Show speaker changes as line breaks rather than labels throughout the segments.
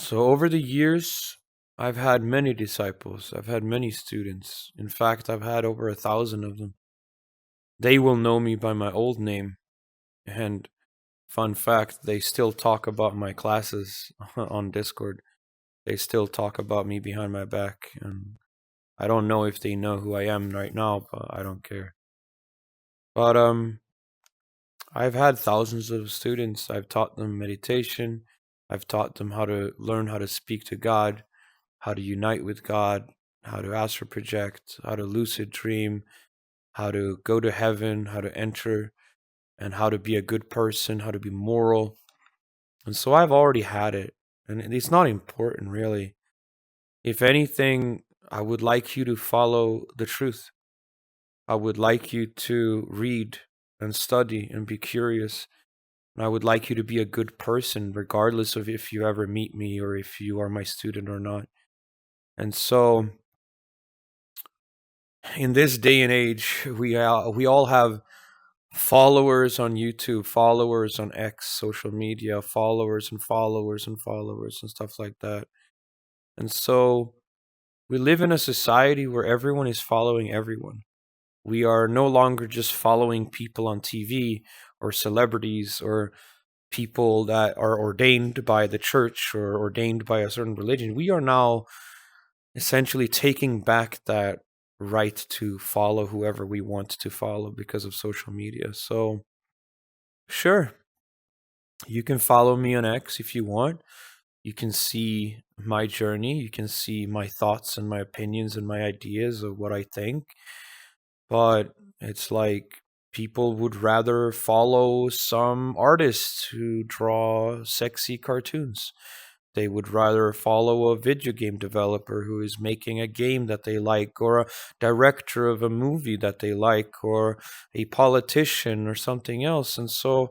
So over the years, I've had many disciples. I've had many students. In fact, I've had over 1,000 of them. They will know me by my old name. And fun fact, they still talk about my classes on Discord. They still talk about me behind my back. And I don't know if they know who I am right now, but I don't care. But I've had thousands of students. I've taught them meditation. I've taught them how to learn how to speak to God, how to unite with God, how to astral project, how to lucid dream, how to go to heaven, how to enter, and how to be a good person, how to be moral. And so I've already had it. And it's not important, really. If anything, I would like you to follow the truth. I would like you to read and study and be curious. And I would like you to be a good person, regardless of if you ever meet me or if you are my student or not. And so, in this day and age, we all have followers on YouTube, followers on X, social media, followers and followers and followers and stuff like that. And so, we live in a society where everyone is following everyone. We are no longer just following people on TV or celebrities or people that are ordained by the church or ordained by a certain religion. We are now essentially taking back that right to follow whoever we want to follow because of social media. So, sure, you can follow me on X if you want. You can see my journey. You can see my thoughts and my opinions and my ideas of what I think. But it's like people would rather follow some artists who draw sexy cartoons. They would rather follow a video game developer who is making a game that they like, or a director of a movie that they like, or a politician or something else. And so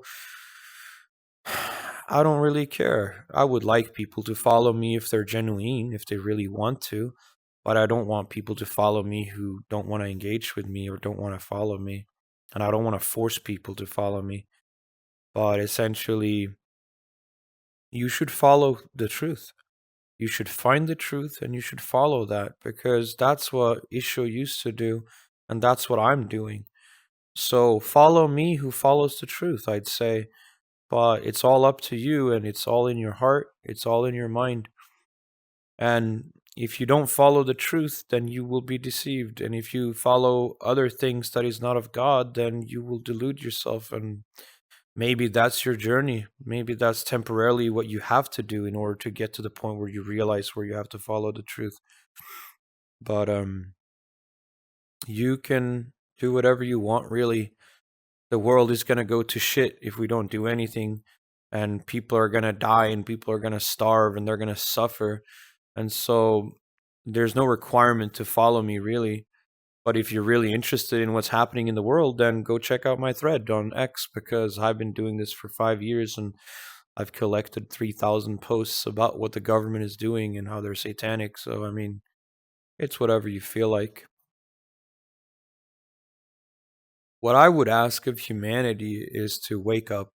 I don't really care. I would like people to follow me if they're genuine, if they really want to, but I don't want people to follow me who don't want to engage with me or don't want to follow me. And I don't want to force people to follow me. But essentially, you should follow the truth. You should find the truth and you should follow that, because that's what Isho used to do and that's what I'm doing. So follow me who follows the truth, I'd say. But it's all up to you and it's all in your heart, it's all in your mind. And if you don't follow the truth, then you will be deceived. And if you follow other things that is not of God, then you will delude yourself. And maybe that's your journey. Maybe that's temporarily what you have to do in order to get to the point where you realize where you have to follow the truth. But you can do whatever you want, really. The world is going to go to shit if we don't do anything, and people are going to die and people are going to starve and they're going to suffer. And so there's no requirement to follow me, really. But if you're really interested in what's happening in the world, then go check out my thread on X, because I've been doing this for 5 years and I've collected 3,000 posts about what the government is doing and how they're satanic. So, I mean, it's whatever you feel like. What I would ask of humanity is to wake up,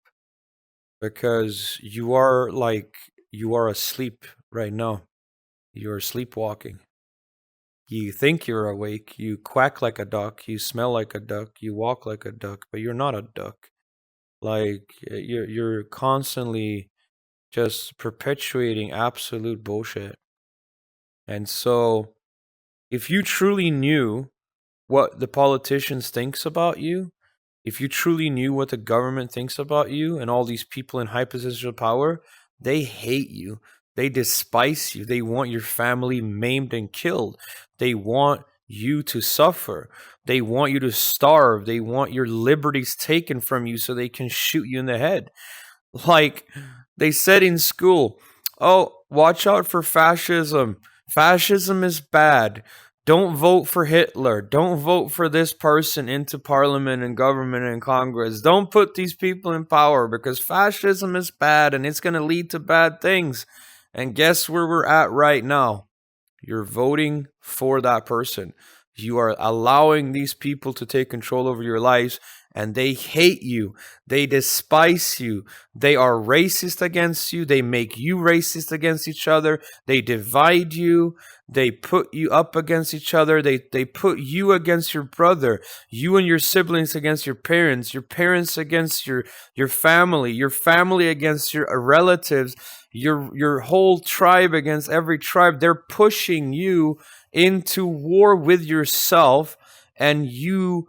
because you are asleep right now. You're sleepwalking. You think you're awake, you quack like a duck, you smell like a duck, you walk like a duck, but you're not a duck. Like you're constantly just perpetuating absolute bullshit. And so if you truly knew what the politicians thinks about you, if you truly knew what the government thinks about you and all these people in high positions of power, they hate you. They despise you. They want your family maimed and killed. They want you to suffer. They want you to starve. They want your liberties taken from you so they can shoot you in the head. Like they said in school, oh, watch out for fascism. Fascism is bad. Don't vote for Hitler. Don't vote for this person into parliament and government and Congress. Don't put these people in power because fascism is bad and it's going to lead to bad things. And guess where we're at right now? You're voting for that person. You are allowing these people to take control over your lives, and they hate you. They despise you. They are racist against you. They make you racist against each other. They divide you. They put you up against each other. They put you against your brother, you and your siblings against your parents against your family against your relatives, your whole tribe against every tribe. They're pushing you into war with yourself, and you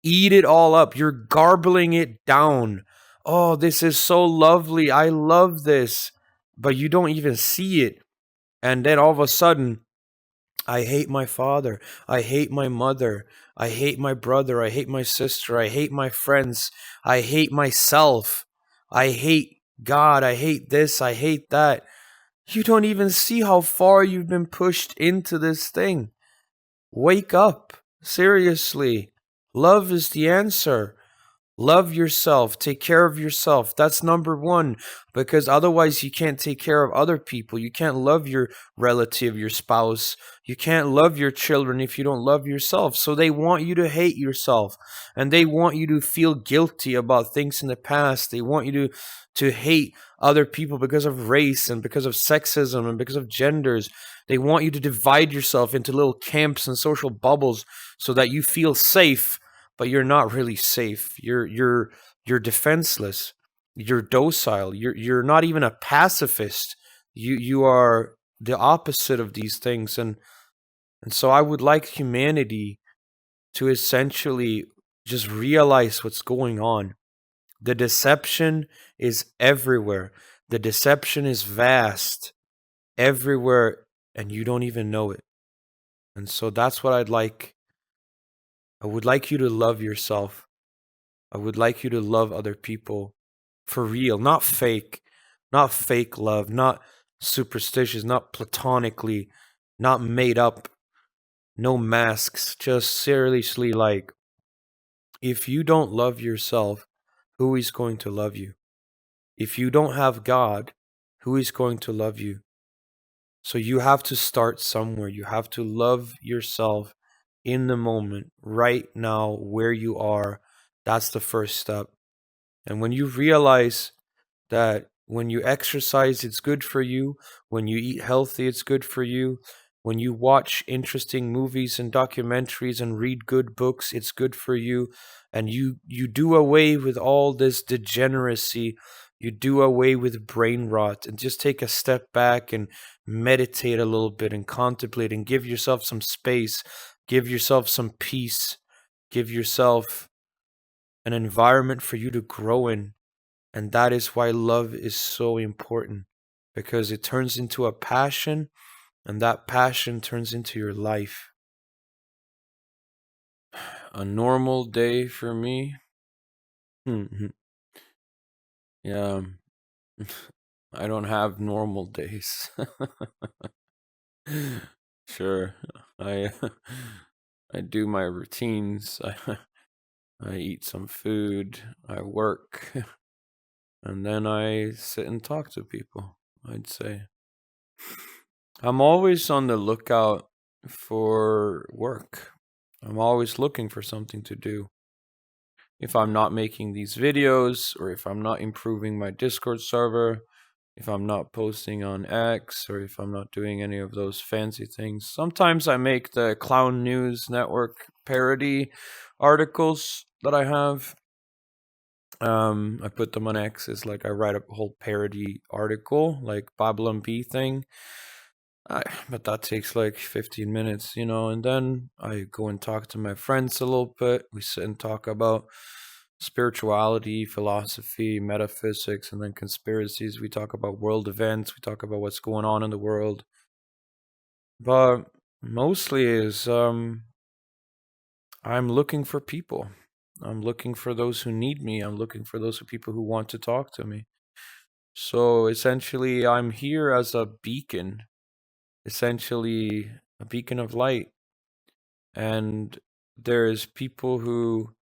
eat it all up. You're garbling it down. Oh, this is so lovely. I love this. But you don't even see it. And then all of a sudden, I hate my father. I hate my mother. I hate my brother. I hate my sister. I hate my friends. I hate myself. I hate God. I hate this. I hate that. You don't even see how far you've been pushed into this thing. Wake up. Seriously. Love is the answer. Love yourself. Take care of yourself. That's number one, because otherwise you can't take care of other people. You can't love your relative, your spouse. You can't love your children if you don't love yourself. So they want you to hate yourself, and they want you to feel guilty about things in the past. They want you to hate other people because of race and because of sexism and because of genders. They want you to divide yourself into little camps and social bubbles so that you feel safe, but you're not really safe. You're defenseless. You're docile. You're not even a pacifist. You are the opposite of these things. And so I would like humanity to essentially just realize what's going on. The deception is everywhere. The deception is vast everywhere, and you don't even know it. And so that's what I'd like. I would like you to love yourself. I would like you to love other people for real, not fake love, not superstitious, not platonically, not made up, no masks, just seriously, like, if you don't love yourself, who is going to love you? If you don't have God, who is going to love you? So you have to start somewhere. You have to love yourself in the moment, right now, where you are. That's the first step. And when you realize that when you exercise, it's good for you, when you eat healthy, it's good for you, when you watch interesting movies and documentaries and read good books, it's good for you, and you do away with all this degeneracy, you do away with brain rot, and just take a step back and meditate a little bit and contemplate and give yourself some space, give yourself some peace, give yourself an environment for you to grow in. And that is why love is so important, because it turns into a passion, and that passion turns into your life. A normal day for me? Yeah, I don't have normal days. Sure, I I do my routines. I eat some food. I work, and then I sit and talk to people, I'd say. I'm always on the lookout for work. I'm always looking for something to do. If I'm not making these videos, or if I'm not improving my Discord server, if I'm not posting on X, or if I'm not doing any of those fancy things. Sometimes I make the Clown News Network parody articles that I have. I put them on X as like I write a whole parody article, like Babylon B thing. But that takes like 15 minutes, and then I go and talk to my friends a little bit. We sit and talk about spirituality, philosophy, metaphysics, and then conspiracies. We talk about world events. We talk about what's going on in the world. But mostly is I'm looking for people. I'm looking for those who need me. I'm looking for those people who want to talk to me. So essentially, I'm here as a beacon, essentially a beacon of light. And there's people who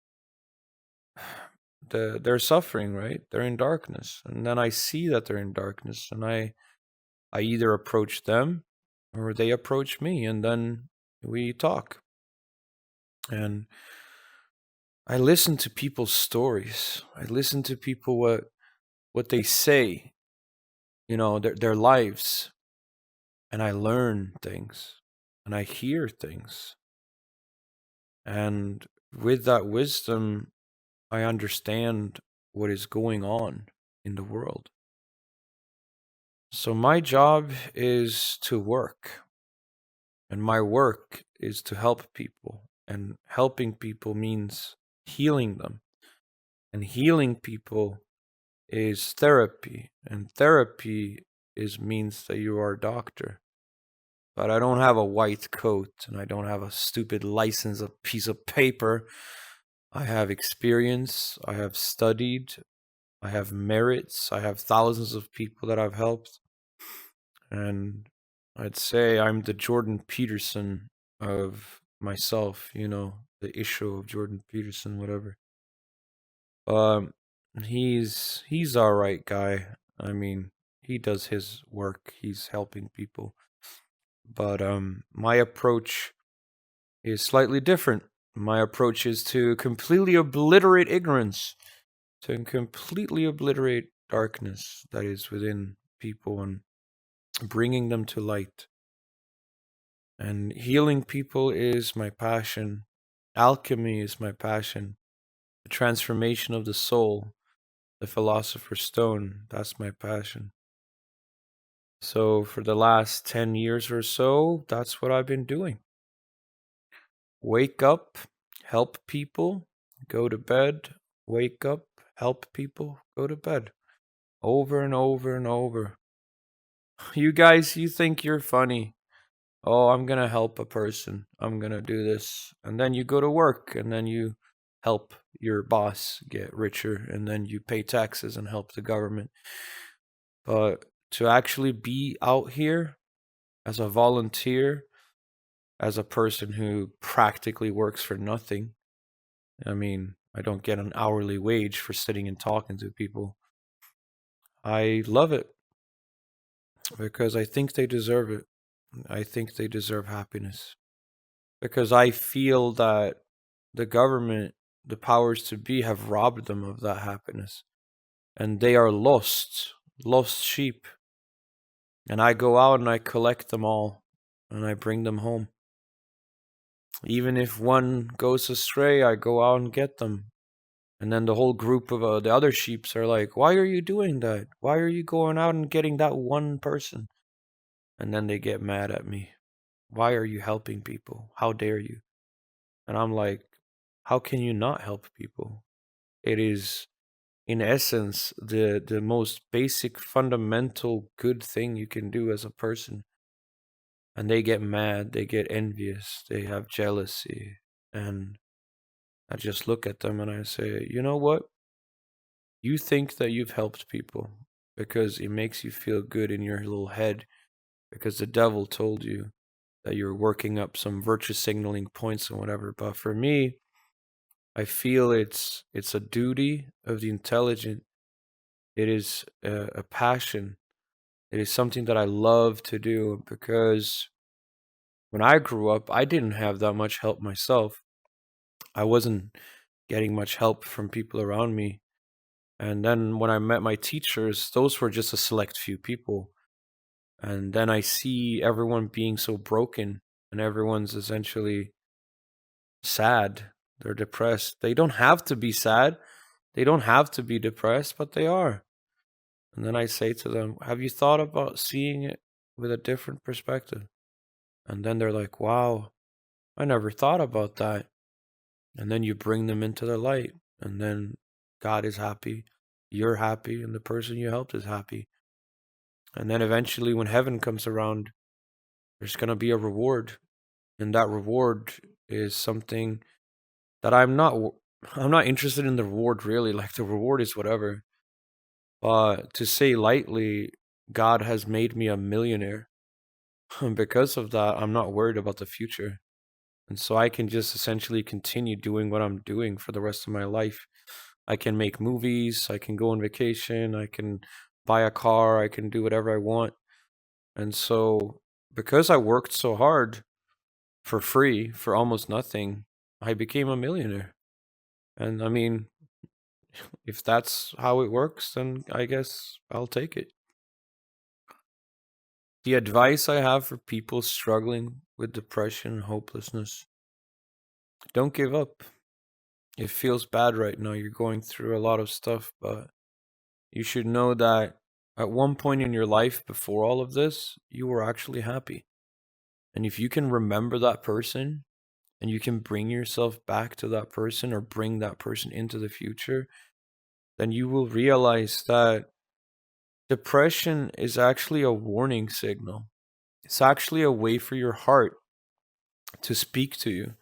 they're suffering, right? They're in darkness, and then I see that they're in darkness, and I either approach them or they approach me, and then we talk. And I listen to people's stories. I listen to people what they say, their lives, and I learn things and I hear things. And with that wisdom, I understand what is going on in the world. So my job is to work, and my work is to help people. And helping people means healing them. And healing people is therapy. And therapy means that you are a doctor. But I don't have a white coat and I don't have a stupid license, a piece of paper. I have experience, I have studied, I have merits, I have thousands of people that I've helped. And I'd say I'm the Jordan Peterson of myself, the Isho of Jordan Peterson, whatever. Um, he's all right guy. I mean, he does his work. He's helping people. But my approach is slightly different. My approach is to completely obliterate ignorance, to completely obliterate darkness that is within people and bringing them to light. And healing people is my passion. Alchemy is my passion. The transformation of the soul, the philosopher's stone, that's my passion. So for the last 10 years or so, that's what I've been doing. Wake up, help people, go to bed, wake up, help people, go to bed. Over and over and over. You guys, you think you're funny. Oh, I'm going to help a person. I'm going to do this. And then you go to work and then you help your boss get richer and then you pay taxes and help the government. But to actually be out here as a volunteer, as a person who practically works for nothing, I mean, I don't get an hourly wage for sitting and talking to people. I love it because I think they deserve it. I think they deserve happiness. Because I feel that the government, the powers to be, have robbed them of that happiness. And they are lost sheep. And I go out and I collect them all and I bring them home. Even if one goes astray, I go out and get them. And then the whole group of the other sheeps are like, why are you doing that? Why are you going out and getting that one person? And then they get mad at me. Why are you helping people? How dare you? And I'm like, how can you not help people? It is, in essence, the most basic, fundamental good thing you can do as a person. And they get mad, they get envious, they have jealousy. And I just look at them and I say, you know what? You think that you've helped people because it makes you feel good in your little head because the devil told you that you're working up some virtue signaling points and whatever. But for me, I feel it's a duty of the intelligent. It is a passion. It is something that I love to do because when I grew up, I didn't have that much help myself. I wasn't getting much help from people around me. And then when I met my teachers, those were just a select few people. And then I see everyone being so broken and everyone's essentially sad. They're depressed. They don't have to be sad. They don't have to be depressed, but they are. And then I say to them, have you thought about seeing it with a different perspective? And then they're like, wow, I never thought about that. And then you bring them into the light. And then God is happy. You're happy. And the person you helped is happy. And then eventually, when heaven comes around, there's going to be a reward. And that reward is something that I'm not interested in the reward really. Like the reward is whatever. But to say lightly, God has made me a millionaire. And because of that, I'm not worried about the future. And so I can just essentially continue doing what I'm doing for the rest of my life. I can make movies, I can go on vacation, I can buy a car, I can do whatever I want. And so because I worked so hard for free, for almost nothing, I became a millionaire. And I mean, if that's how it works, then I guess I'll take it. The advice I have for people struggling with depression and hopelessness: don't give up. It feels bad right now. You're going through a lot of stuff, but you should know that at one point in your life before all of this, you were actually happy. And if you can remember that person and you can bring yourself back to that person or bring that person into the future, then you will realize that depression is actually a warning signal. It's actually a way for your heart to speak to you,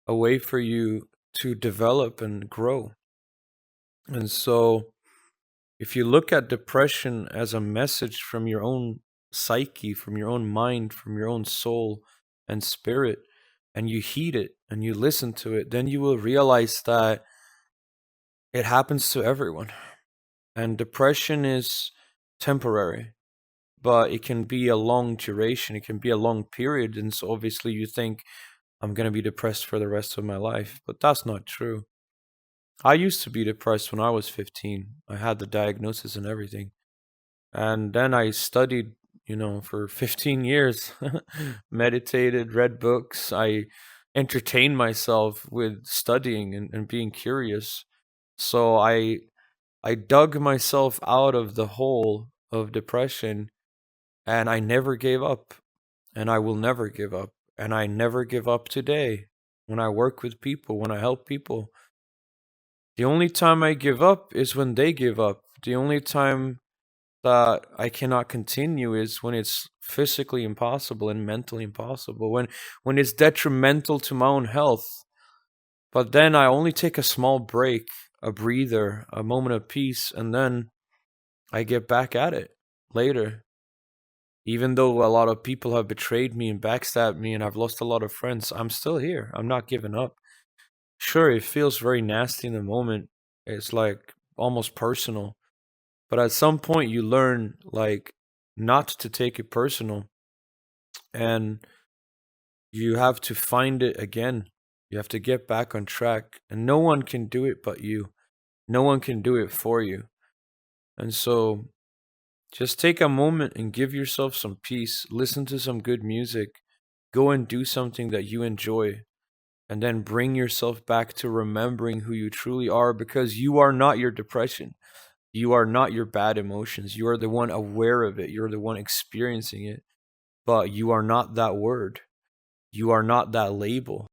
a way for you to develop and grow. And so, if you look at depression as a message from your own psyche, from your own mind, from your own soul and spirit, and you heed it and you listen to it, then you will realize that it happens to everyone. And depression is temporary, but it can be a long duration, it can be a long period. And so, obviously, you think, I'm going to be depressed for the rest of my life, but that's not true. I used to be depressed when I was 15. I had the diagnosis and everything. And then I studied, for 15 years, meditated, read books. I entertained myself with studying and being curious. So I dug myself out of the hole of depression, and I never gave up, and I will never give up. And I never give up today when I work with people, when I help people. The only time I give up is when they give up. The only time that I cannot continue is when it's physically impossible and mentally impossible, when it's detrimental to my own health. But then I only take a small break, a breather, a moment of peace, and then I get back at it later. Even though a lot of people have betrayed me and backstabbed me and I've lost a lot of friends, I'm still here. I'm not giving up. Sure, it feels very nasty in the moment. It's like almost personal. But at some point you learn, like, not to take it personal, and you have to find it again. You have to get back on track, and no one can do it but you. No one can do it for you. And so just take a moment and give yourself some peace. Listen to some good music. Go and do something that you enjoy, and then bring yourself back to remembering who you truly are, because you are not your depression. You are not your bad emotions. You are the one aware of it. You're the one experiencing it. But you are not that word. You are not that label.